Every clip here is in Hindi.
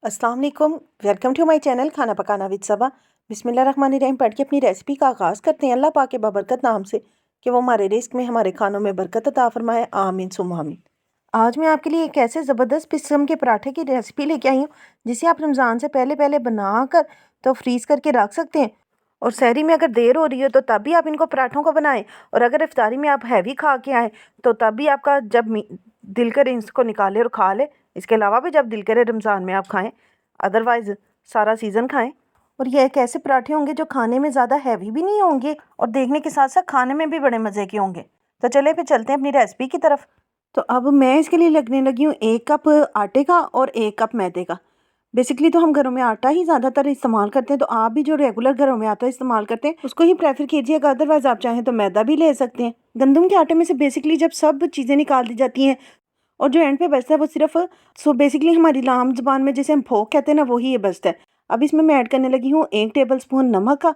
अस्सलाम वालेकुम। वेलकम टू माय चैनल खाना पकाना विद सबा। बिस्मिल्लाहिर्रहमानिर्रहीम पढ़ के अपनी रेसिपी का आगाज़ करते हैं। अल्लाह पाक के बाबरकत नाम से कि वो हमारे रिस्क में हमारे खानों में बरकत अता फरमाए, आमीन सुम्मा आमीन। आज मैं आपके लिए एक ऐसे ज़बरदस्त किस्म के पराठे की रेसिपी लेके आई हूँ जिसे आप रमज़ान से पहले पहले बनाकर तो फ्रीज़ करके रख सकते हैं। और सहरी में अगर देर हो रही हो तो तब भी आप इनको पराठों को बनाएं। और अगर इफ्तारी में आप हैवी खा के आएँ तो तब भी आपका जब दिल करे इसको निकालें और खा लें। इसके अलावा भी जब दिल करे रमज़ान में आप खाएं, अदरवाइज़ सारा सीज़न खाएं। और ये एक ऐसे पराठे होंगे जो खाने में ज़्यादा हैवी भी नहीं होंगे और देखने के साथ साथ खाने में भी बड़े मज़े के होंगे। तो चले फिर चलते हैं अपनी रेसिपी की तरफ। तो अब मैं इसके लिए लगने लगी हूँ 1 कप आटे का और 1 कप मैदे का। बेसिकली तो हम घरों में आटा ही ज़्यादातर इस्तेमाल करते हैं, तो आप भी जो रेगुलर घरों में आटा इस्तेमाल करते हैं उसको ही प्रेफर कीजिएगा। अदरवाइज़ आप चाहें तो मैदा भी ले सकते हैं। गंदम के आटे में से बेसिकली जब सब चीज़ें निकाल दी जाती हैं और जो एंड पे बचता है वो सिर्फ बेसिकली हमारी लाम ज़ुबान में जिसे हम फोक कहते हैं ना, वही ये बचता है। अब इसमें मैं ऐड करने लगी हूँ 1 टेबल स्पून नमक का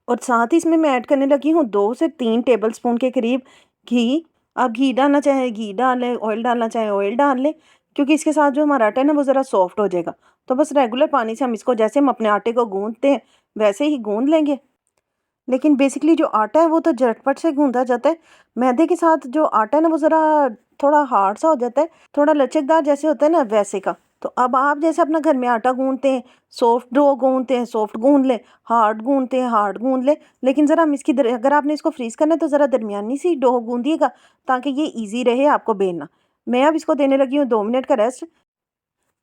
और साथ ही इसमें मैं ऐड करने लगी हूँ 2 से 3 टेबल स्पून के करीब घी। आप घी डालना चाहें घी डाल लें, ऑयल डालना चाहें ऑयल डाल लें, क्योंकि इसके साथ जो हमारा आटा है ना वो ज़रा सॉफ्ट हो जाएगा। तो बस रेगुलर पानी से हम इसको जैसे हम अपने आटे को गूँथते हैं वैसे ही गूँथ लेंगे। लेकिन बेसिकली जो आटा है वो तो झटपट से गूँधा जाता है। मैदे के साथ जो आटा है ना वो ज़रा थोड़ा हार्ड सा हो जाता है, थोड़ा लचकदार जैसे होता है ना वैसे का। तो अब आप जैसे अपना घर में आटा गूँथते हैं, सॉफ्ट डो गूँथते हैं सॉफ्ट गूँध लें, हार्ड गूँथते हैं हार्ड गूँध लें। लेकिन ज़रा हम इसकी अगर आपने इसको फ्रीज़ करना है तो ज़रा दरमियानी सी डो गूँधिएगा ताकि ये ईज़ी रहे आपको बेलना। मैं अब इसको देने लगी हूँ 2 मिनट का रेस्ट,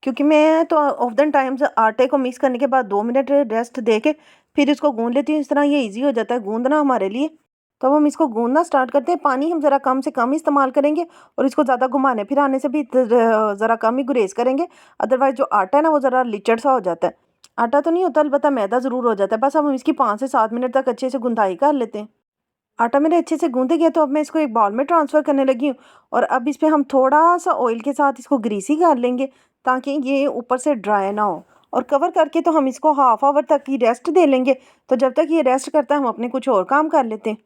क्योंकि मैं तो ऑफ़न टाइम्स आटे को मिक्स करने के बाद 2 मिनट रेस्ट दे के फिर इसको गूँध लेती हूँ। इस तरह ये ईज़ी हो जाता है गूँधना हमारे लिए। तो अब हम इसको गूँधना स्टार्ट करते हैं। पानी हम ज़रा कम से कम इस्तेमाल करेंगे और इसको ज़्यादा घुमाने फिराने से भी ज़रा कम ही गुरेज करेंगे। अदरवाइज़ जो आटा है ना वो ज़रा लिचड़ सा हो जाता है। आटा तो नहीं होता, अलबत्ता मैदा ज़रूर हो जाता है। बस अब हम इसकी 5 से 7 मिनट तक अच्छे से गुंदाई कर लेते हैं। आटा मेरे अच्छे से गूँधा गया तो अब मैं इसको एक बाउल में ट्रांसफ़र करने लगी हूँ और अब इस पे हम थोड़ा-सा ऑयल के साथ इसको ग्रीसी कर लेंगे ताकि ये ऊपर से ड्राई ना हो। और कवर करके तो हम इसको हाफ़ आवर तक की रेस्ट दे लेंगे। तो जब तक ये रेस्ट करता है हम अपने कुछ और काम कर लेते हैं।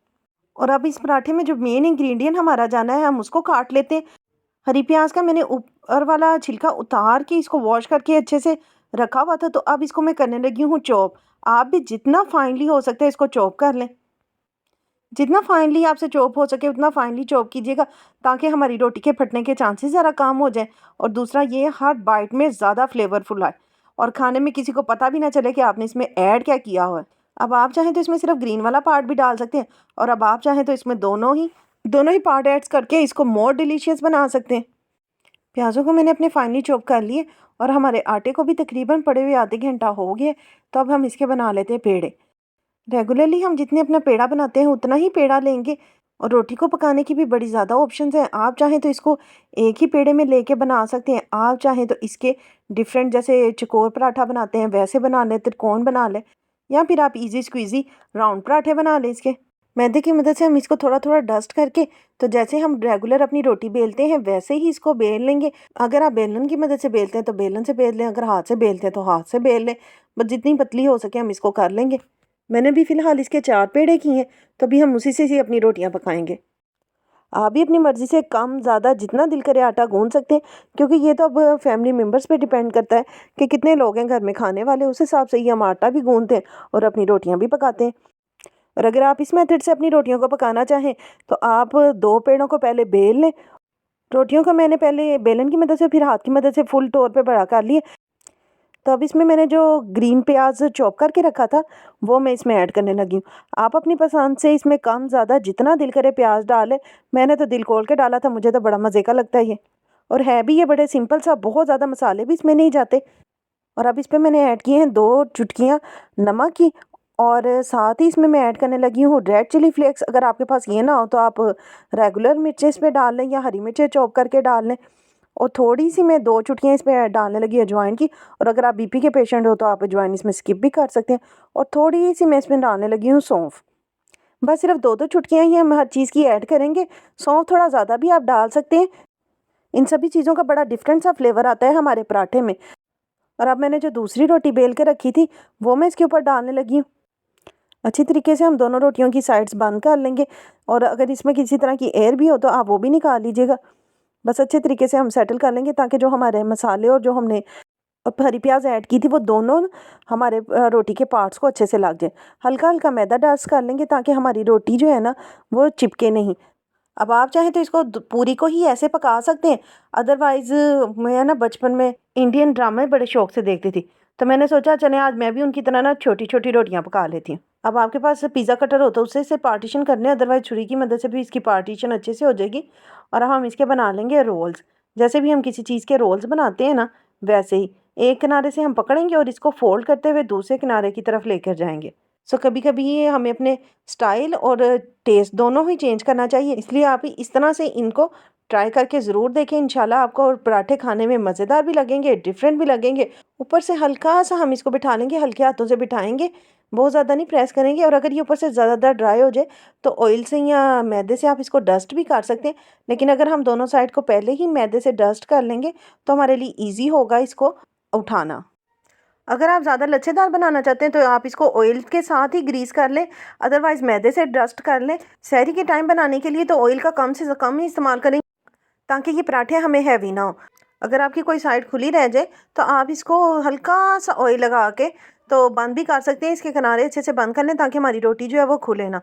और अब इस पराठे में जो मेन इंग्रेडिएंट हमारा जाना है हम उसको काट लेते हैं। हरी प्याज़ का मैंने ऊपर वाला छिलका उतार के इसको वॉश करके अच्छे से रखा हुआ था, तो अब इसको मैं करने लगी हूँ चॉप। आप भी जितना फाइनली हो सकता है इसको चॉप कर लें। जितना फाइनली आपसे चॉप हो सके उतना फाइनली चॉप कीजिएगा ताकि हमारी रोटी के फटने के चांसेस ज़रा कम हो जाएँ। और दूसरा ये हर बाइट में ज़्यादा फ्लेवरफुल आए और खाने में किसी को पता भी ना चले कि आपने इसमें ऐड क्या किया हुआ है। अब आप चाहें तो इसमें सिर्फ ग्रीन वाला पार्ट भी डाल सकते हैं और अब आप चाहें तो इसमें दोनों ही पार्ट ऐड्स करके इसको मोर डिलीशियस बना सकते हैं। प्याज़ों को मैंने अपने फाइनली चॉप कर लिए और हमारे आटे को भी तकरीबन पड़े हुए आधे घंटा हो गया। तो अब हम इसके बना लेते हैं पेड़े। रेगुलरली हम जितने अपना पेड़ा बनाते हैं उतना ही पेड़ा लेंगे और रोटी को पकाने की भी बड़ी ज़्यादा ऑप्शंस हैं। आप चाहें तो इसको एक ही पेड़े में लेके बना सकते हैं। आप चाहें तो इसके डिफरेंट जैसे चकोर पराठा बनाते हैं वैसे बना लें, त्रिकोण बना लें, या फिर आप इजी स्क्वीज़ी राउंड पराठे बना लें इसके। मैदे की मदद से हम इसको थोड़ा थोड़ा डस्ट करके तो जैसे हम रेगुलर अपनी रोटी बेलते हैं वैसे ही इसको बेल लेंगे। अगर आप बेलन की मदद से बेलते हैं तो बेलन से बेल लें, अगर हाथ से बेलते हैं तो हाथ से बेल लें। बस जितनी पतली हो सके हम इसको कर लेंगे। मैंने भी फ़िलहाल इसके 4 पेड़े किए हैं, तो अभी हम उसी से ही अपनी रोटियां पकाएंगे। आप भी अपनी मर्ज़ी से कम ज़्यादा जितना दिल करे आटा गूँध सकते हैं, क्योंकि ये तो अब फैमिली मेम्बर्स पे डिपेंड करता है कि कितने लोग हैं घर में खाने वाले। उस हिसाब से ही हम आटा भी गूँधते हैं और अपनी रोटियां भी पकाते हैं। और अगर आप इस मेथड से अपनी रोटियों को पकाना चाहें तो आप 2 पेड़ों को पहले बेल लें। रोटियों को मैंने पहले बेलन की मदद से फिर हाथ की मदद से फुल तौर पे बड़ा कर लिए। तो अब इसमें मैंने जो ग्रीन प्याज चॉप करके रखा था वो मैं इसमें ऐड करने लगी हूँ। आप अपनी पसंद से इसमें कम ज़्यादा जितना दिल करे प्याज डालें। मैंने तो दिल खोल के डाला था, मुझे तो बड़ा मज़े का लगता है ये। और है भी ये बड़े सिंपल सा, बहुत ज़्यादा मसाले भी इसमें नहीं जाते। और अब इस पे मैंने ऐड किए हैं 2 चुटकियाँ नमक की और साथ ही इसमें मैं ऐड करने लगी हूँ रेड चिली फ्लेक्स। अगर आपके पास ये ना हो तो आप रेगुलर मिर्चें इस पे डाल लें या हरी मिर्चें चॉप करके डाल लें। और थोड़ी-सी मैं 2 चुटकियाँ इसमें डालने लगी अजवाइन की। और अगर आप बीपी के पेशेंट हो तो आप अजवाइन इसमें स्किप भी कर सकते हैं। और थोड़ी-सी मैं इसमें डालने लगी हूँ सौंफ। बस सिर्फ 2-2 चुटकियाँ ही हम हर चीज़ की ऐड करेंगे। सौंफ थोड़ा ज़्यादा भी आप डाल सकते हैं। इन सभी चीज़ों का बड़ा डिफरेंट सा फ्लेवर आता है हमारे पराठे में। और अब मैंने जो दूसरी रोटी बेल के रखी थी वो मैं इसके ऊपर डालने लगी हूँ। अच्छी तरीके से हम दोनों रोटियों की साइड्स बंद कर लेंगे और अगर इसमें किसी तरह की एयर भी हो तो आप वो भी निकाल लीजिएगा। बस अच्छे तरीके से हम सेटल कर लेंगे ताकि जो हमारे मसाले और जो हमने और हरी प्याज ऐड की थी, वो दोनों हमारे रोटी के पार्ट्स को अच्छे से लग जाए। हल्का हल्का मैदा डस्ट कर लेंगे ताकि हमारी रोटी जो है ना वो चिपके नहीं। अब आप चाहें तो इसको पूरी को ही ऐसे पका सकते हैं। अदरवाइज़ मैं ना बचपन में इंडियन ड्रामे बड़े शौक से देखती थी, तो मैंने सोचा चले आज मैं भी उनकी तरह ना छोटी छोटी रोटियां पका लेती हूँ। अब आपके पास पिज़्ज़ा कटर हो तो उससे इसे पार्टीशन करने, अदरवाइज छुरी की मदद से भी इसकी पार्टीशन अच्छे से हो जाएगी। और हम इसके बना लेंगे रोल्स। जैसे भी हम किसी चीज़ के रोल्स बनाते हैं ना, वैसे ही एक किनारे से हम पकड़ेंगे और इसको फोल्ड करते हुए दूसरे किनारे की तरफ लेकर जाएंगे। सो कभी कभी ये हमें अपने स्टाइल और टेस्ट दोनों ही चेंज करना चाहिए, इसलिए आप इस तरह से इनको ट्राई करके ज़रूर देखें। इंशाल्लाह आपको और पराठे खाने में मज़ेदार भी लगेंगे, डिफरेंट भी लगेंगे। ऊपर से हल्का सा हम इसको बिठा लेंगे, हल्के हाथों से बिठाएंगे, बहुत ज़्यादा नहीं प्रेस करेंगे। और अगर ये ऊपर से ज़्यादा ड्राई हो जाए तो ऑयल से या मैदे से आप इसको डस्ट भी कर सकते हैं। लेकिन अगर हम दोनों साइड को पहले ही मैदे से डस्ट कर लेंगे तो हमारे लिए ईजी होगा इसको उठाना। अगर आप ज़्यादा लच्छेदार बनाना चाहते हैं तो आप इसको ऑयल के साथ ही ग्रीस कर लें, अदरवाइज़ मैदे से डस्ट कर लें। सहरी के टाइम बनाने के लिए तो ऑयल का कम से कम ही इस्तेमाल करें ताकि ये पराठे हमें हैवी ना हो। अगर आपकी कोई साइड खुली रह जाए तो आप इसको हल्का सा ऑयल लगा के तो बंद भी कर सकते हैं। इसके किनारे अच्छे से बंद कर लें ताकि हमारी रोटी जो है वो खुले ना।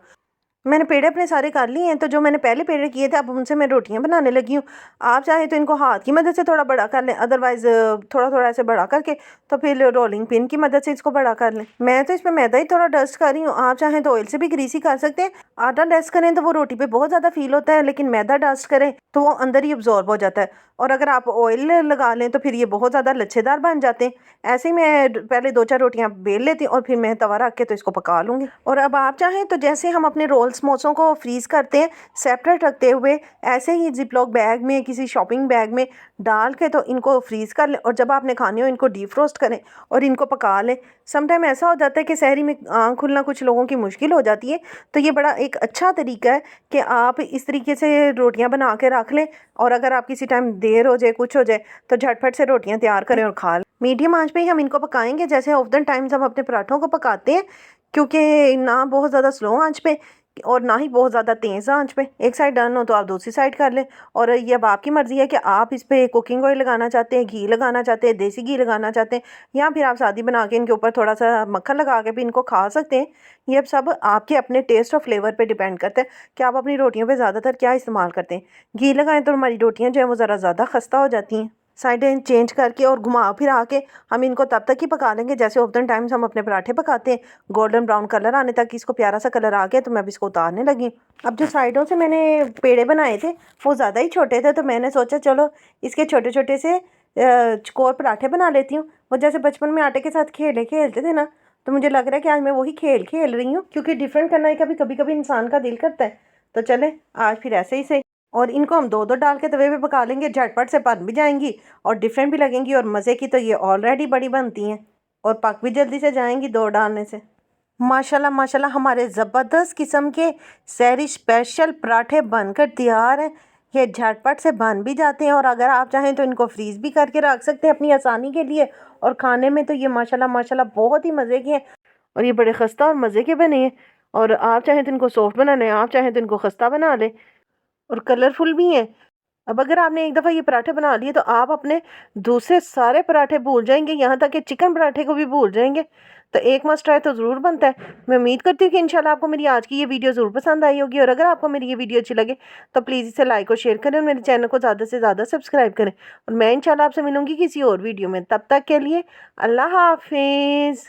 मैंने पेड़े अपने सारे कर लिए हैं, तो जो मैंने पहले पेड़े किए थे अब उनसे मैं रोटियां बनाने लगी हूँ। आप चाहे तो इनको हाथ की मदद से थोड़ा बड़ा कर लें, अदरवाइज़ थोड़ा थोड़ा ऐसे बड़ा करके तो फिर रोलिंग पिन की मदद से इसको बड़ा कर लें। मैं तो इसमें मैदा ही थोड़ा डस्ट कर रही हूँ, आप चाहें तो ऑयल से भी ग्रीसी कर सकते हैं। आटा डस्ट करें तो वो रोटी पे बहुत ज़्यादा फील होता है, लेकिन मैदा डस्ट करें तो वो अंदर ही अब्जॉर्ब हो जाता है। और अगर आप ऑयल लगा लें तो फिर ये बहुत ज़्यादा लच्छेदार बन जाते हैं। ऐसे ही मैं पहले 2-4 रोटियां बेल लेती हूँ और फिर मैं तवा रख के तो इसको पका लूँगी। और अब आप चाहें तो जैसे हम अपने रोल समोसों को फ्रीज़ करते हैं सेपरेट रखते हुए, ऐसे ही जिपलॉक बैग में किसी शॉपिंग बैग में डाल के तो इनको फ्रीज़ कर लें। और जब आपने खाने हो इनको डीप फ्रोस्ट करें और इनको पका लें। समटाइम ऐसा हो जाता है कि सहरी में आँख खुलना कुछ लोगों की मुश्किल हो जाती है, तो ये बड़ा एक अच्छा तरीका है कि आप इस तरीके से रोटियां बना के रख लें। और अगर आप किसी टाइम देर हो जाए कुछ हो जाए तो झटपट से रोटियां तैयार करें और खा लें। मीडियम आंच पे ही हम इनको पकाएंगे जैसे ऑफ्टन टाइम्स हम अपने पराठों को पकाते हैं, क्योंकि ना बहुत ज़्यादा स्लो आंच पे और ना ही बहुत ज़्यादा तेज़ आंच पे। एक साइड डन हो तो आप दूसरी साइड कर लें। और ये अब आपकी मर्ज़ी है कि आप इस पर कुकिंग ऑयल लगाना चाहते हैं, घी लगाना चाहते हैं, देसी घी लगाना चाहते हैं, या फिर आप सादी बना के इनके ऊपर थोड़ा सा मक्खन लगा के भी इनको खा सकते हैं। ये अब सब आपके अपने टेस्ट और फ्लेवर पे डिपेंड करता है कि आप अपनी रोटियों पे ज़्यादातर क्या इस्तेमाल करते हैं। घी लगाएं तो हमारी रोटियां जो है वो ज़रा ज़्यादा खस्ता हो जाती हैं। साइडें चेंज करके और घुमा फिरा के हम इनको तब तक ही पका लेंगे जैसे ऑफ्टन टाइम्स हम अपने पराठे पकाते हैं। गोल्डन ब्राउन कलर आने तक इसको प्यारा सा कलर आ गया तो मैं अब इसको उतारने लगी। अब जो साइडों से मैंने पेड़े बनाए थे वो ज़्यादा ही छोटे थे, तो मैंने सोचा चलो इसके छोटे छोटे से चकोर पराठे बना लेती हूँ। वो जैसे बचपन में आटे के साथ खेले खेलते थे ना, तो मुझे लग रहा है कि आज मैं वही खेल खेल रही हूँ, क्योंकि डिफरेंट करना ही कभी कभी इंसान का दिल करता है। तो चले आज फिर ऐसे ही से। और इनको हम दो दो डाल के तवे पे पका लेंगे, झटपट से बन भी जाएंगी और डिफरेंट भी लगेंगी। और मज़े की तो ये ऑलरेडी बड़ी बनती हैं और पक भी जल्दी से जाएंगी दो डालने से। माशाल्लाह माशाल्लाह हमारे ज़बरदस्त किस्म के सहरी स्पेशल पराठे बनकर तैयार हैं। ये झटपट से बन भी जाते हैं और अगर आप चाहें तो इनको फ्रीज़ भी करके रख सकते हैं अपनी आसानी के लिए। और खाने में तो ये माशाल्लाह माशाल्लाह बहुत ही मज़े के हैं और ये बड़े खस्ता और मज़े के बने हैं। और आप चाहें तो इनको सॉफ्ट बना लें, आप चाहें तो इनको खस्ता बना लें, और कलरफुल भी हैं। अब अगर आपने एक दफ़ा ये पराठे बना लिए तो आप अपने दूसरे सारे पराठे भूल जाएंगे, यहाँ तक कि चिकन पराठे को भी भूल जाएंगे। तो एक मस्ट ट्राई तो ज़रूर बनता है। मैं उम्मीद करती हूँ कि इंशाल्लाह आपको मेरी आज की ये वीडियो ज़रूर पसंद आई होगी। और अगर आपको मेरी ये वीडियो अच्छी लगे तो प्लीज़ इसे लाइक और शेयर करें और मेरे चैनल को ज़्यादा से ज़्यादा सब्सक्राइब करें। और मैं इंशाल्लाह आपसे मिलूँगी किसी और वीडियो में, तब तक के लिए अल्लाह हाफिज़।